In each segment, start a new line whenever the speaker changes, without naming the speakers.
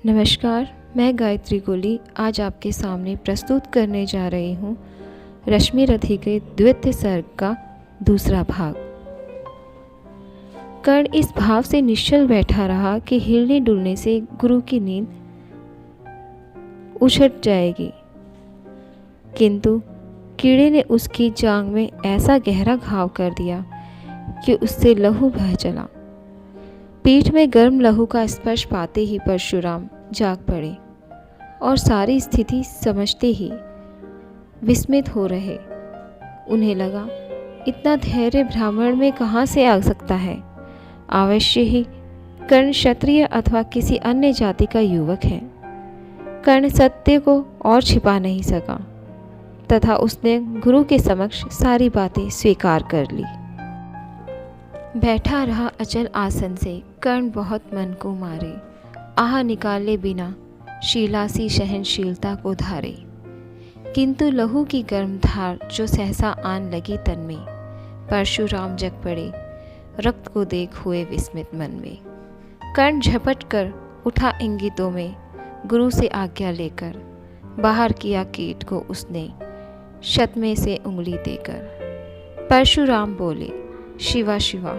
नमस्कार, मैं गायत्री गोली आज आपके सामने प्रस्तुत करने जा रही हूँ रश्मि रथी के द्वितीय सर्ग का दूसरा भाग। कर्ण इस भाव से निश्चल बैठा रहा कि हिलने डुलने से गुरु की नींद उछट जाएगी, किंतु कीड़े ने उसकी जांघ में ऐसा गहरा घाव कर दिया कि उससे लहू बह चला। पीठ में गर्म लहू का स्पर्श पाते ही परशुराम जाग पड़े और सारी स्थिति समझते ही विस्मित हो रहे। उन्हें लगा, इतना धैर्य ब्राह्मण में कहाँ से आ सकता है? अवश्य ही कर्ण क्षत्रिय अथवा किसी अन्य जाति का युवक है। कर्ण सत्य को और छिपा नहीं सका तथा उसने गुरु के समक्ष सारी बातें स्वीकार कर ली। बैठा रहा अचल आसन से कर्ण बहुत मन को मारे, आह निकाले बिना शीलासी सहनशीलता को धारे। किंतु लहू की गर्म धार जो सहसा आन लगी तन में, परशुराम जग पड़े रक्त को देख हुए विस्मित मन में। कर्ण झपट कर उठा इंगितों में, गुरु से आज्ञा लेकर बाहर किया कीट को उसने शतमे से उंगली देकर। परशुराम बोले, शिवा शिवा,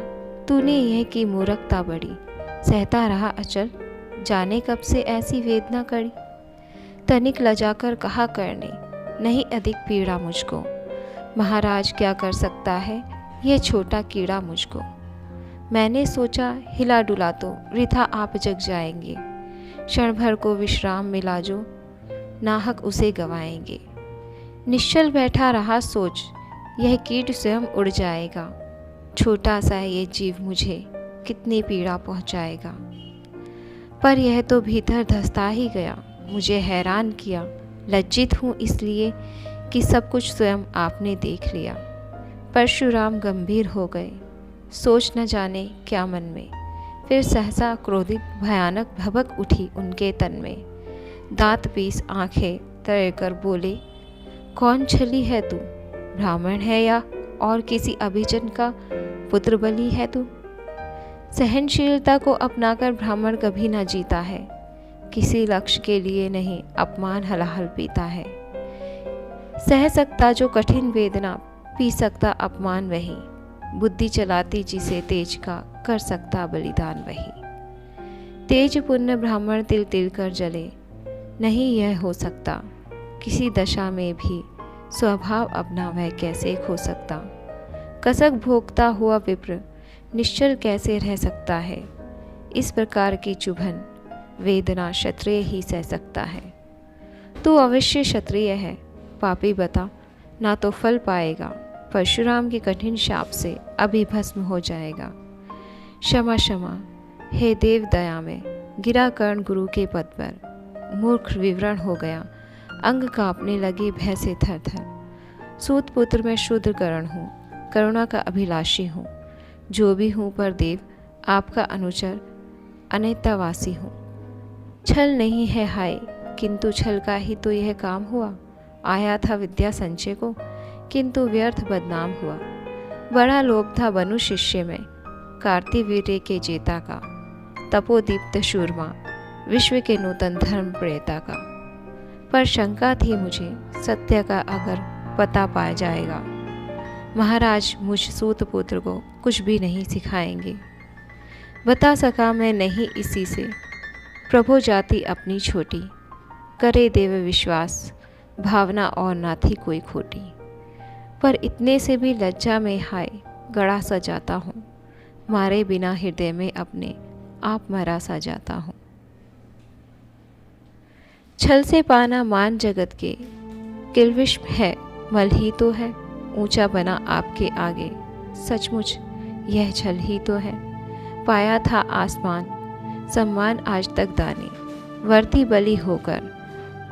तूने यह की मूर्खता बड़ी, सहता रहा अचल, जाने कब से ऐसी वेदना कड़ी। तनिक लजाकर कहा करने, नहीं अधिक पीड़ा मुझको, महाराज क्या कर सकता है यह छोटा कीड़ा मुझको। मैंने सोचा हिला डुला तो वृथा आप जग जाएंगे, क्षण भर को विश्राम मिला जो नाहक उसे गवाएंगे। निश्चल बैठा रहा सोच, यह कीट स्वयं उड़ जाएगा, छोटा सा ये जीव मुझे कितनी पीड़ा पहुंचाएगा। पर यह तो भीतर धंसता ही गया, मुझे हैरान किया। लज्जित हूँ इसलिए कि सब कुछ स्वयं आपने देख लिया। परशुराम गंभीर हो गए, सोच न जाने क्या मन में। फिर सहसा क्रोधित भयानक भभक उठी उनके तन में। दांत पीस आंखें तरेकर बोले, कौन छली है तू? ब्राह्मण है या और किसी अभिजन का पुत्र बलि है तू? सहनशीलता को अपनाकर ब्राह्मण कभी न जीता है, किसी लक्ष्य के लिए नहीं अपमान हलाहल पीता है। सह सकता जो कठिन वेदना, पी सकता अपमान वही, बुद्धि चलाती जिसे तेज का, कर सकता बलिदान वही। तेज पुण्य ब्राह्मण तिल तिल कर जले, नहीं यह हो सकता, किसी दशा में भी स्वभाव अपना वह कैसे खो सकता। कसक भोगता हुआ विप्र निश्चल कैसे रह सकता है, इस प्रकार की चुभन वेदना क्षत्रिय ही सह सकता है। तू अवश्य क्षत्रिय है, पापी बता, ना तो फल पाएगा, परशुराम के कठिन शाप से अभी भस्म हो जाएगा। क्षमा क्षमा, हे देव दया में। गिरा कर्ण गुरु के पद पर, मूर्ख विवरण हो गया, अंग कांपने लगे भय से थर थर। सूत पुत्र में शूद्र कर्ण हूँ, करुणा का अभिलाषी हूँ, जो भी हूँ पर देव आपका अनुचर अनैतावासी हूँ। छल नहीं है हाय, किंतु छल का ही तो यह काम हुआ। आया था विद्या संचय को, किंतु व्यर्थ बदनाम हुआ। बड़ा लोभ था बनु शिष्य में, कार्तिवीर्य के जेता का, तपोदीप्त शूरमा, विश्व के नूतन धर्म प्रेता का। पर शंका थी मुझे, सत्य का अगर पता पाया जाएगा, महाराज मुझ सूत पुत्र को कुछ भी नहीं सिखाएंगे। बता सका मैं नहीं इसी से, प्रभु जाति अपनी छोटी, करे देव विश्वास, भावना और ना थी कोई खोटी। पर इतने से भी लज्जा में हाय गड़ा सा जाता हूँ, मारे बिना हृदय में अपने आप मरा सा जाता हूँ। छल से पाना मान जगत के, किलविष है मल ही तो है, ऊंचा बना आपके आगे, सचमुच यह छल ही तो है। पाया था आसमान सम्मान आज तक दाने, वर्ती बलि होकर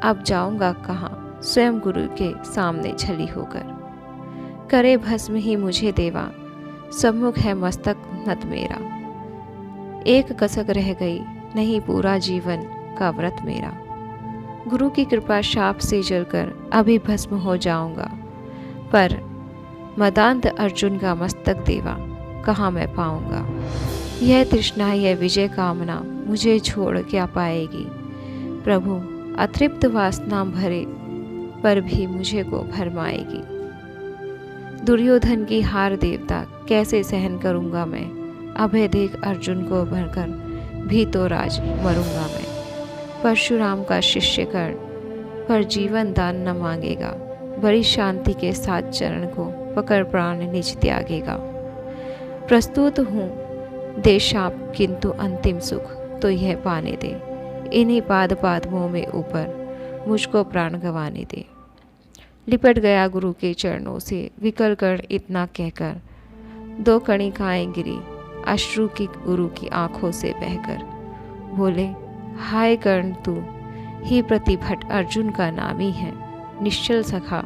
अब जाऊंगा कहाँ, स्वयं गुरु के सामने छली होकर। करे भस्म ही मुझे देवा, सम्मुख है मस्तक नत मेरा। एक कसक रह गई, नहीं पूरा जीवन का व्रत मेरा। गुरु की कृपा शाप से जलकर अभी भस्म हो जाऊंगा, पर मदांत अर्जुन का मस्तक देवा कहाँ मैं पाऊंगा। यह तृष्णा, यह विजय कामना मुझे छोड़ क्या पाएगी। प्रभु अतृप्त वासना भरे पर भी मुझे को भरमाएगी। दुर्योधन की हार देवता कैसे सहन करूंगा मैं, अभय देख अर्जुन को भरकर भी तो राज मरूंगा मैं। परशुराम का शिष्य कर्ण पर जीवन दान न मांगेगा, बड़ी शांति के साथ चरण को पकड़ प्राण निज त्यागेगा। प्रस्तुत हूँ दे शाप किंतु अंतिम सुख तो यह पाने दे, इन्हीं पाद पादमों में ऊपर मुझको प्राण गंवाने दे। लिपट गया गुरु के चरणों से विकल कर्ण इतना कहकर, दो कणिकाएं गिरी अश्रु की गुरु की आंखों से बहकर। बोले हाय कर्ण तू ही प्रतिभट अर्जुन का नामी है, निश्चल सखा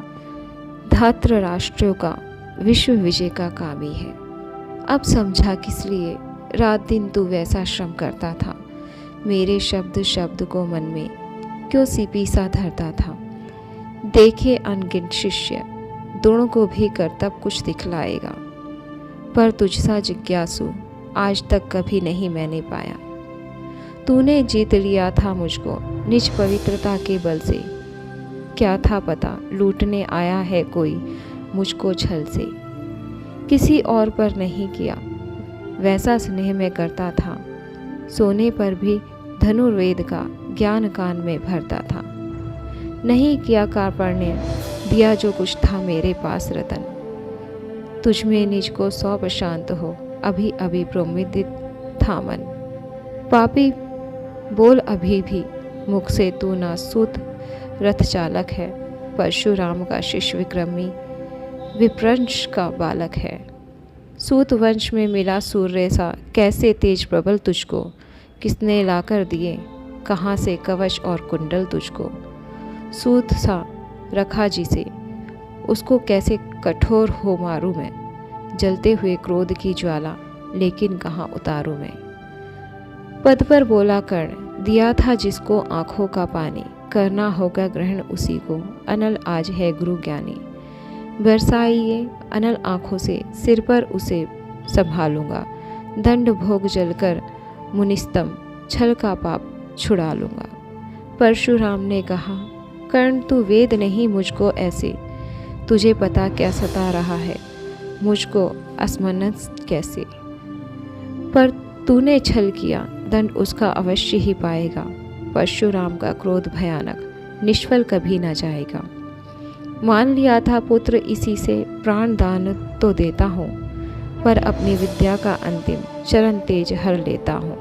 धात्र राष्ट्रों का विश्व विजय का कामी है। अब समझा किस लिए रात दिन तू वैसा श्रम करता था, मेरे शब्द शब्द को मन में क्यों सीपी सा धरता था। देखे अनगिनत शिष्य दोनों को भी कर्तव्य कुछ दिखलाएगा, पर तुझसा जिज्ञासु आज तक कभी नहीं मैंने पाया। तूने जीत लिया था मुझको निज पवित्रता के बल से, क्या था पता लूटने आया है कोई मुझको छल से। किसी और पर नहीं किया वैसा स्नेह मैं करता था, सोने पर भी धनुर्वेद का ज्ञान कान में भरता था। नहीं किया कार्पण्य दिया जो कुछ था मेरे पास रतन, तुझ में निज को सौ प्रशांत हो अभी अभी प्रमुदित था मन। पापी बोल अभी भी मुख से तू ना सूत रथ चालक है, परशुराम का शिष्य विक्रमी विप्रंश का बालक है। सूत वंश में मिला सूर्य सा कैसे तेज प्रबल तुझको, किसने लाकर दिए कहाँ से कवच और कुंडल तुझको। सूत सा रखा जिसे उसको कैसे कठोर हो मारूं मैं, जलते हुए क्रोध की ज्वाला लेकिन कहाँ उतारूं मैं। पद पर बोला कर्ण दिया था जिसको आँखों का पानी, करना होगा ग्रहण उसी को अनल आज है गुरु ज्ञानी। बरसाइए अनल आँखों से सिर पर उसे संभालूंगा, दंड भोग जलकर मुनिस्तम छल का पाप छुड़ा लूँगा। परशुराम ने कहा कर्ण तू वेद नहीं मुझको ऐसे, तुझे पता क्या सता रहा है मुझको अस्मन्नत कैसे। पर तूने छल किया दंड उसका अवश्य ही पाएगा, परशुराम का क्रोध भयानक निष्फल कभी न जाएगा। मान लिया था पुत्र इसी से प्राण दान तो देता हूँ, पर अपनी विद्या का अंतिम चरण तेज हर लेता हूँ।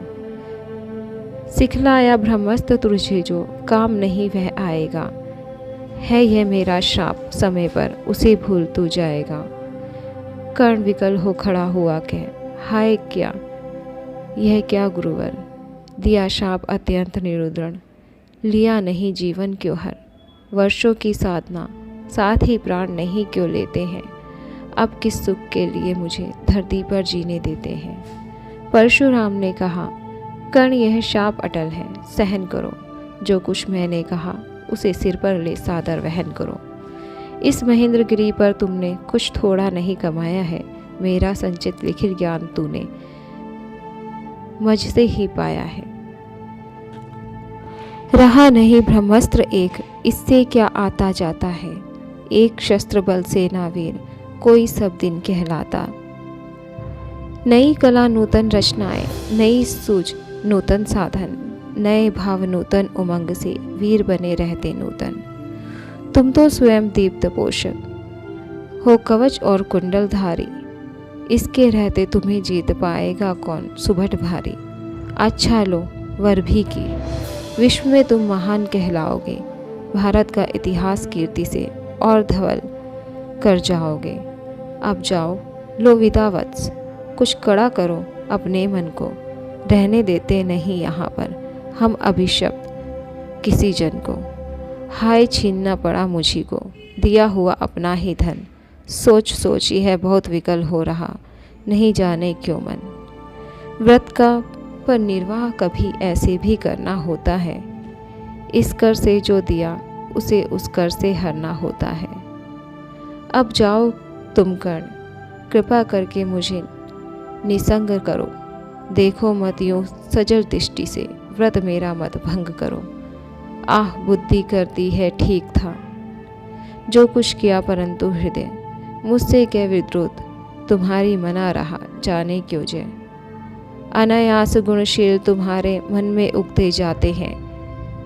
सिखलाया ब्रह्मस्त्र तुझे जो काम नहीं वह आएगा, है यह मेरा श्राप समय पर उसे भूल तू जाएगा। कर्ण विकल हो खड़ा हुआ कह हाय क्या यह क्या गुरुवर, दिया शाप अत्यंत निरुद्रण, लिया नहीं जीवन क्यों हर। वर्षों की साधना साथ ही प्राण नहीं क्यों लेते हैं, अब किस सुख के लिए मुझे धरती पर जीने देते हैं। परशुराम ने कहा कर्ण यह शाप अटल है, सहन करो जो कुछ मैंने कहा उसे सिर पर ले सादर वहन करो। इस महेंद्रगिरी पर तुमने कुछ थोड़ा नहीं कमाया है, मेरा संचित लिखित ज्ञान तूने मुझसे ही पाया है। रहा नहीं ब्रह्मास्त्र एक, इससे क्या आता जाता है, एक शस्त्र बल से ना वीर कोई सब दिन कहलाता। नई कला नूतन रचनाएं, नई सूझ नूतन साधन, नए भाव नूतन उमंग से वीर बने रहते नूतन। तुम तो स्वयं दीप्त पोषक हो कवच और कुंडल धारी, इसके रहते तुम्हें जीत पाएगा कौन सुभट भारी। अच्छा लो वर भी की, विश्व में तुम महान कहलाओगे, भारत का इतिहास कीर्ति से और धवल कर जाओगे। अब जाओ लो विदा वत्स, कुछ कड़ा करो अपने मन को, रहने देते नहीं यहाँ पर हम अभिशप्त किसी जन को। हाय छीनना पड़ा मुझी को दिया हुआ अपना ही धन, सोच सोच यह बहुत विकल हो रहा नहीं जाने क्यों मन। व्रत का पर निर्वाह कभी ऐसे भी करना होता है, इस कर से जो दिया उसे उस कर से हरना होता है। अब जाओ तुम कर्ण, कृपा करके मुझे निसंग करो, देखो मत यूं सजल दृष्टि से व्रत मेरा मत भंग करो। आह, बुद्धि करती है ठीक था जो कुछ किया, परंतु हृदय मुझसे के विद्रोध तुम्हारी मना रहा, जाने क्यों जय। अनायास गुणशील तुम्हारे मन में उगते जाते हैं,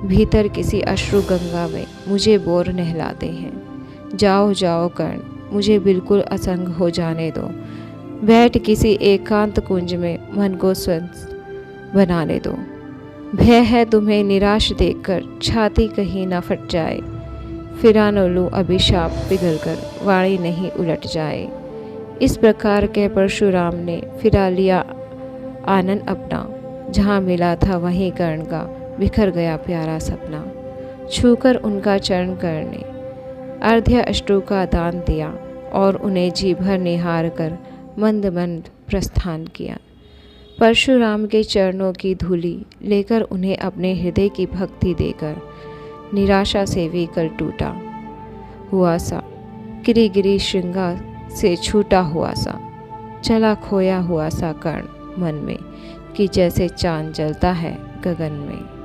भीतर किसी अश्रु गंगा में मुझे बोर नहलाते हैं। जाओ जाओ कर्ण, मुझे बिल्कुल असंग हो जाने दो, बैठ किसी एकांत कुंज में मन को स्वस्थ बनाने दो। भय है तुम्हें निराश देखकर छाती कहीं न फट जाए, फिरा न लूं अभिशाप पिघल कर वाणी नहीं उलट जाए। इस प्रकार के परशुराम ने फिरा लिया आनंद अपना, जहाँ मिला था वहीं कर्ण का बिखर गया प्यारा सपना। छूकर उनका चरण कर्ण ने अर्ध्य अष्टों का दान दिया और उन्हें जी भर निहार कर मंद मंद प्रस्थान किया। परशुराम के चरणों की धूलि लेकर उन्हें अपने हृदय की भक्ति देकर निराशा से विकल टूटा हुआ सा, गिरी गिरी श्रृंगार से छूटा हुआ सा, चला खोया हुआ सा कर्ण मन में, कि जैसे चांद जलता है गगन में।